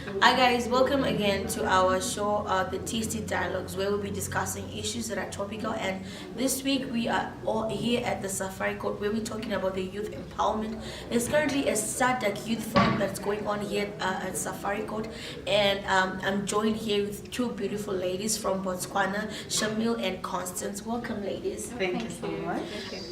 Hi guys, welcome again to our show, the Tasty Dialogues, where we'll be discussing issues that are topical. And this week we are all here at the Safari Court, where we're talking about the youth empowerment. There's currently a SADC Youth Forum that's going on here at Safari Court, and I'm joined here with two beautiful ladies from Botswana, Shamil and Constance. Welcome, ladies. Thank you so much.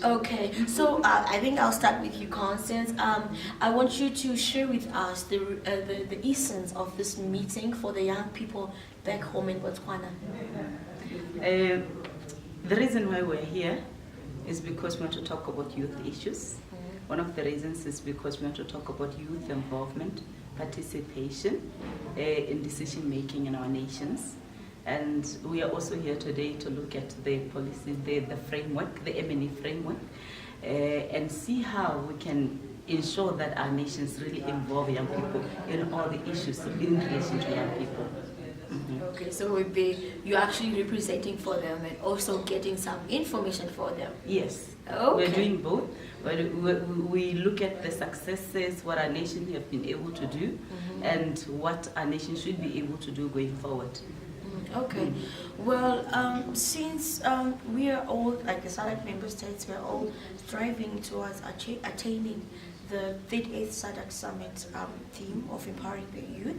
Okay, so I think I'll start with you, Constance. I want you to share with us the essence of this meeting for the young people back home in Botswana. The reason why we're here is because we want to talk about youth issues. One of the reasons is because we want to talk about youth involvement, participation in decision making in our nations. And we are also here today to look at the policy, the framework, the M&E framework, and see how we can ensure that our nations really involve young people in all the issues in relation to young people. Okay, so you're actually representing for them and also getting some information for them. Yes. Okay. We're doing both. We look at the successes, what our nation have been able to do, and what our nation should be able to do going forward. Okay, well, since we are all, like the SADC member states, we're all striving towards attaining the 38th SADC Summit theme of empowering the youth,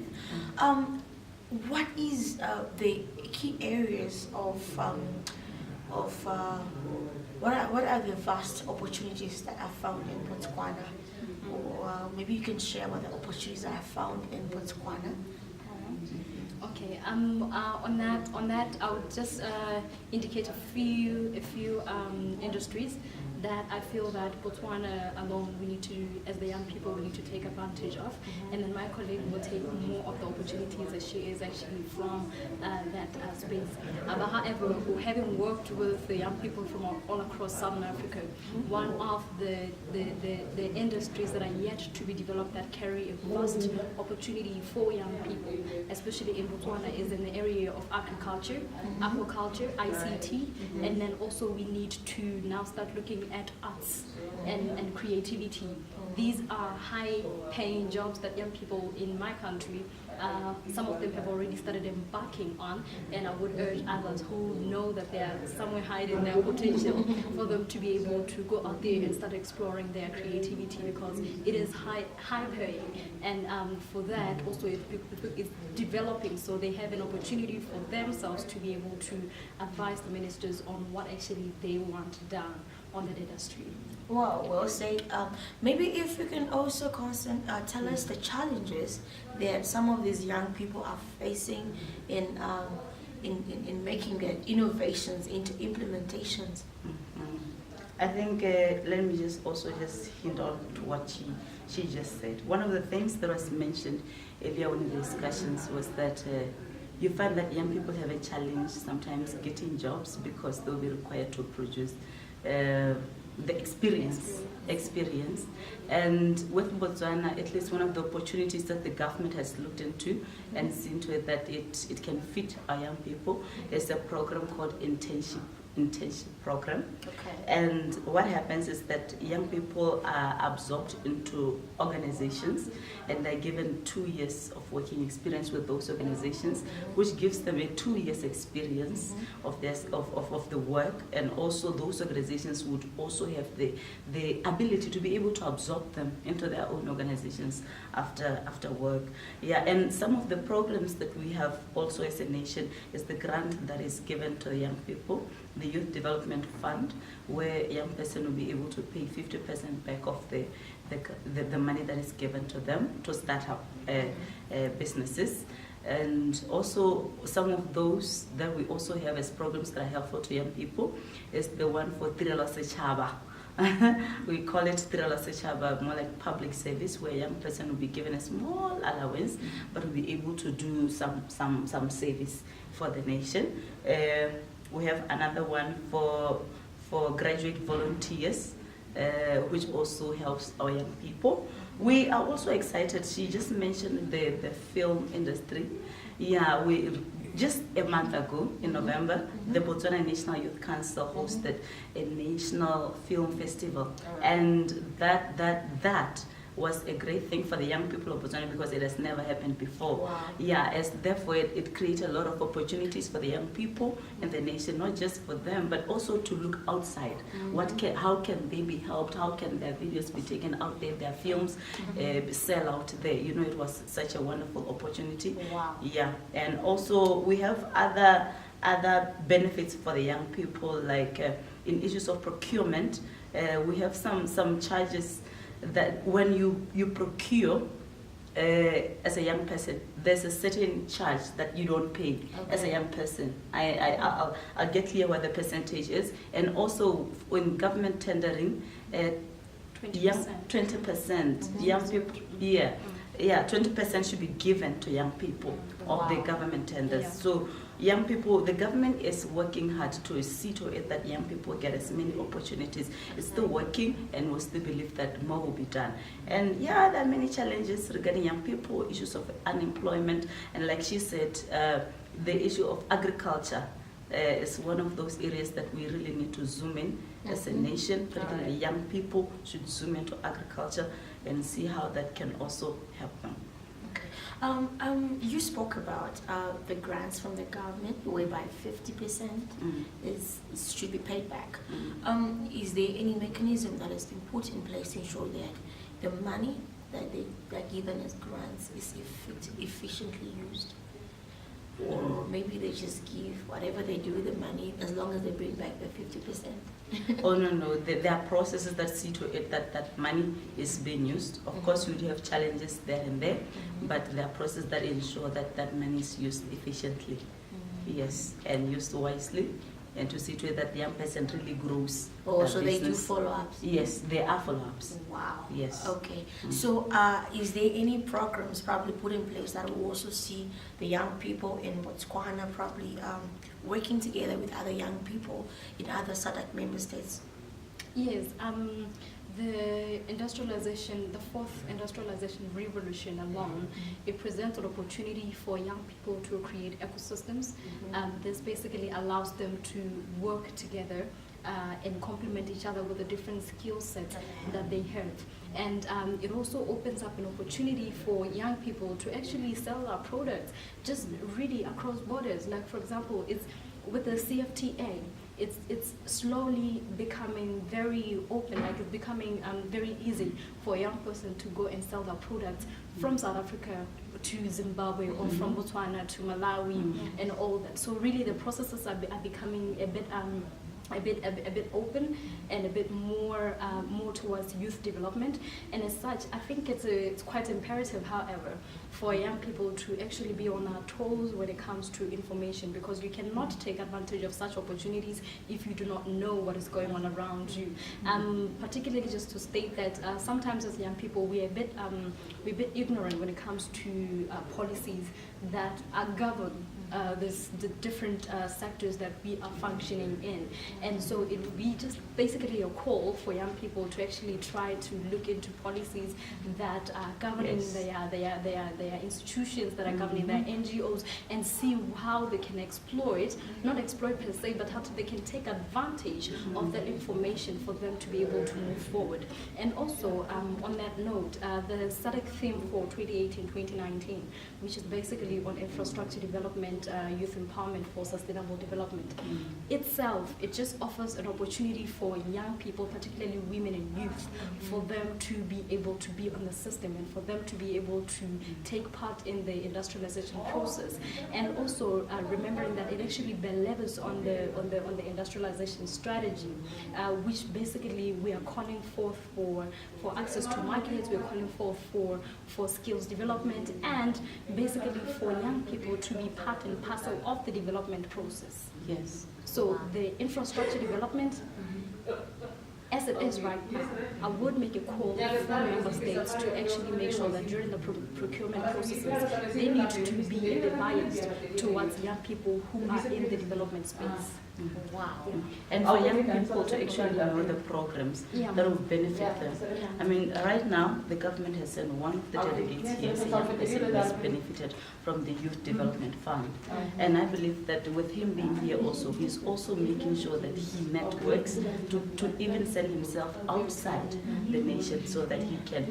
what is the key areas of what are the vast opportunities that are found in Botswana? Or maybe you can share what the opportunities that are found in Botswana. Okay. On that, I would just indicate a few industries that I feel that Botswana alone we need to, as the young people, we need to take advantage of, and then my colleague will take more of the opportunities as she is actually from that space. But however, having worked with the young people from all across Southern Africa, one of the industries that are yet to be developed that carry a vast opportunity for young people, especially in Botswana, is in the area of agriculture, aquaculture, ICT, and then also we need to now start looking at arts and creativity. These are high-paying jobs that young people in my country, some of them have already started embarking on, and I would urge others who know that they are somewhere hiding their potential for them to be able to go out there and start exploring their creativity, because it is high-paying, and for that also it's developing, so they have an opportunity for themselves to be able to advise the ministers on what actually they want done on that industry. Wow, well said. Maybe if you can also, Constance, tell us the challenges that some of these young people are facing in making their innovations into implementations. I think let me just hint on to what she just said. One of the things that was mentioned earlier in the discussions was that you find that young people have a challenge sometimes getting jobs because they'll be required to produce the experience. And with Botswana, at least one of the opportunities that the government has looked into and seen to it that it can fit our young people is a program called internship program. Okay. And what happens is that young people are absorbed into organizations and they're given 2 years of working experience with those organizations, which gives them a 2 years experience of the work, and also those organizations would also have the ability to be able to absorb them into their own organizations after work. Yeah, and some of the programs that we have also as a nation is the grant that is given to the young people, the Youth Development Fund, where a young person will be able to pay 50% back of the money that is given to them to start up businesses. And also some of those that we also have as programs that are helpful to young people is the one for Tirelo Setšhaba. We call it Tirelo Setšhaba, more like public service, where a young person will be given a small allowance but will be able to do some service for the nation. We have another one for graduate volunteers, which also helps our young people. We are also excited. She just mentioned the film industry. Yeah, just a month ago in November, the Botswana National Youth Council hosted a national film festival, and that was a great thing for the young people of Botswana because it has never happened before. Wow. Yeah, as therefore it created a lot of opportunities for the young people in the nation, not just for them, but also to look outside. How can they be helped? How can their videos be taken out there, their films sell out there? You know, it was such a wonderful opportunity. Wow. Yeah, and also we have other benefits for the young people, like in issues of procurement. We have some charges that when you procure as a young person, there's a certain charge that you don't pay as a young person. I'll get clear what the percentage is. And also in government tendering, 20%. Young people, yeah. Yeah, 20% should be given to young people of the government tenders. Yeah. So young people, the government is working hard to see to it that young people get as many opportunities. It's still working, and we still believe that more will be done. And yeah, there are many challenges regarding young people, issues of unemployment, and like she said, the issue of agriculture is one of those areas that we really need to zoom in as a nation. Particularly young people should zoom into agriculture and see how that can also help them. Okay. You spoke about the grants from the government, whereby 50% should be paid back. Is there any mechanism that has been put in place to ensure that the money that they're given as grants is efficiently used? Or maybe they just give whatever they do with the money as long as they bring back the 50%? Oh, no. There are processes that see to it that money is being used. Of course, we do have challenges there and there, but there are processes that ensure that money is used efficiently. Yes, and used wisely, and to see to it that the young person really grows. Oh, so they do follow-ups? Yes, there are follow-ups. Wow. Yes. Okay. So is there any programs probably put in place that will also see the young people in Botswana probably working together with other young people in other SADC member states? Yes, the industrialization, the fourth industrialization revolution alone, it presents an opportunity for young people to create ecosystems. This basically allows them to work together and complement each other with the different skill sets that they have. And it also opens up an opportunity for young people to actually sell our products just really across borders. Like, for example, it's with the CFTA, it's slowly becoming very open, like it's becoming very easy for a young person to go and sell their products from South Africa to Zimbabwe or from Botswana to Malawi and all that. So really the processes are becoming a bit open and a bit more towards youth development. And as such, I think it's quite imperative, however, for young people to actually be on our toes when it comes to information, because you cannot take advantage of such opportunities if you do not know what is going on around you. Particularly just to state that sometimes as young people we're a bit ignorant when it comes to policies that are governed the different sectors that we are functioning in. And so it would be just basically a call for young people to actually try to look into policies that are governing their institutions, that are governing their NGOs, and see how they can not exploit per se, but how they can take advantage of that information for them to be able to move forward. And also, on that note, the SADC theme for 2018-2019, which is basically on infrastructure development, youth empowerment for sustainable development. Itself, it just offers an opportunity for young people, particularly women and youth, for them to be able to be on the system and for them to be able to take part in the industrialization process. And also remembering that it actually levels on the industrialization strategy, which basically we are calling forth for access to markets, we're calling forth for skills development, and basically for young people to be part and parcel of the development process. Yes. So the infrastructure development, as it is right now, I would make a call for member states to actually make sure that during the procurement processes, they need to be a bit biased towards young people who are in the development space. Wow. And for young people to actually know the programs that will benefit them. I mean, right now, the government has sent one of the delegates here as a young person who has benefited from the Youth Development Fund. And I believe that with him being here also, he's also making sure that he networks to even send himself outside the nation so that he can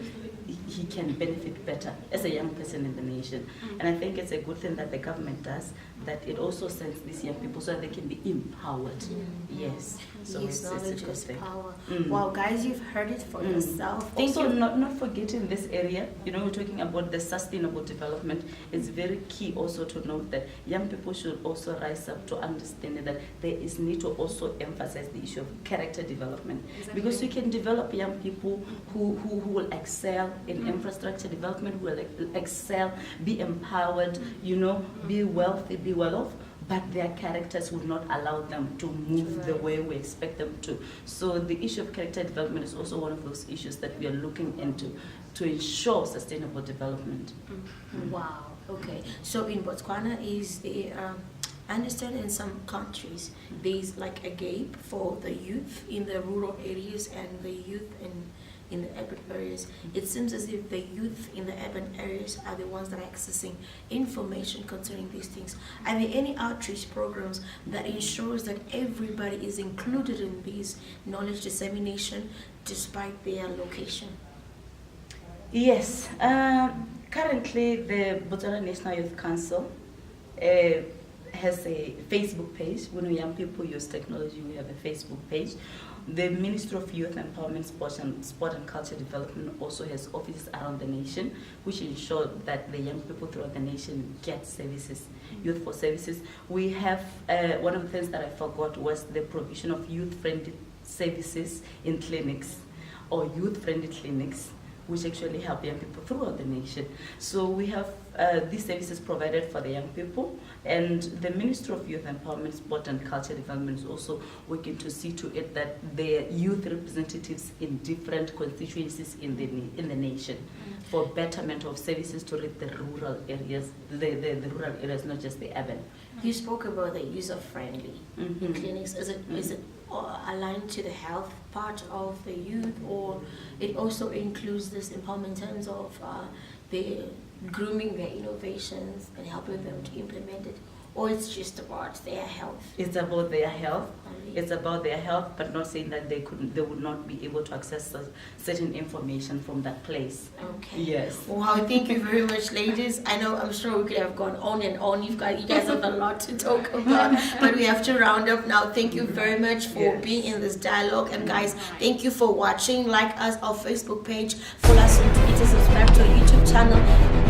he can benefit better as a young person in the nation. And I think it's a good thing that the government does, that it also sends these young people so that they can be empowered. Yes. So yes, it's a knowledge good is thing. power. Wow, guys, you've heard it for yourself. Thank Also, you. not forgetting this area, we're talking about the sustainable development. It's very key also to note that young people should also rise up to understand that there is need to also emphasize the issue of character development. Exactly. Because you can develop young people who will excel in infrastructure development, who will excel, be empowered, be wealthy, be well off, but their characters would not allow them to move the way we expect them to. So the issue of character development is also one of those issues that we are looking into to ensure sustainable development. Wow. Okay. So in Botswana, is there? I understand in some countries there's like a gap for the youth in the rural areas and the youth in the urban areas. It seems as if the youth in the urban areas are the ones that are accessing information concerning these things. Are there any outreach programs that ensures that everybody is included in these knowledge dissemination despite their location? Yes. Currently, the Botswana National Youth Council has a Facebook page. When young people use technology, we have a Facebook page. The Ministry of Youth Empowerment, Sport and Culture Development also has offices around the nation, which ensure that the young people throughout the nation get services, youth for services. We have, one of the things that I forgot was the provision of youth-friendly services in clinics, or youth-friendly clinics, which actually help young people throughout the nation. So we have these services provided for the young people, and the Ministry of Youth Empowerment, Sport and Culture Development is also working to see to it that there are youth representatives in different constituencies in the nation for betterment of services to reach the rural areas, the rural areas, not just the urban. You spoke about the user-friendly clinics. Is it aligned to the health part of the youth, or it also includes this empowerment in terms of the grooming their innovations and helping them to implement it, or it's just about their health? It's about their health. It's about their health, but not saying that they would not be able to access certain information from that place. Okay. Yes. Wow, thank you very much, ladies. I'm sure we could have gone on and on. You guys have a lot to talk about, but we have to round up now. Thank you very much for being in this dialogue, and guys, thank you for watching. Like us, our Facebook page, follow us on Twitter, subscribe to our YouTube channel.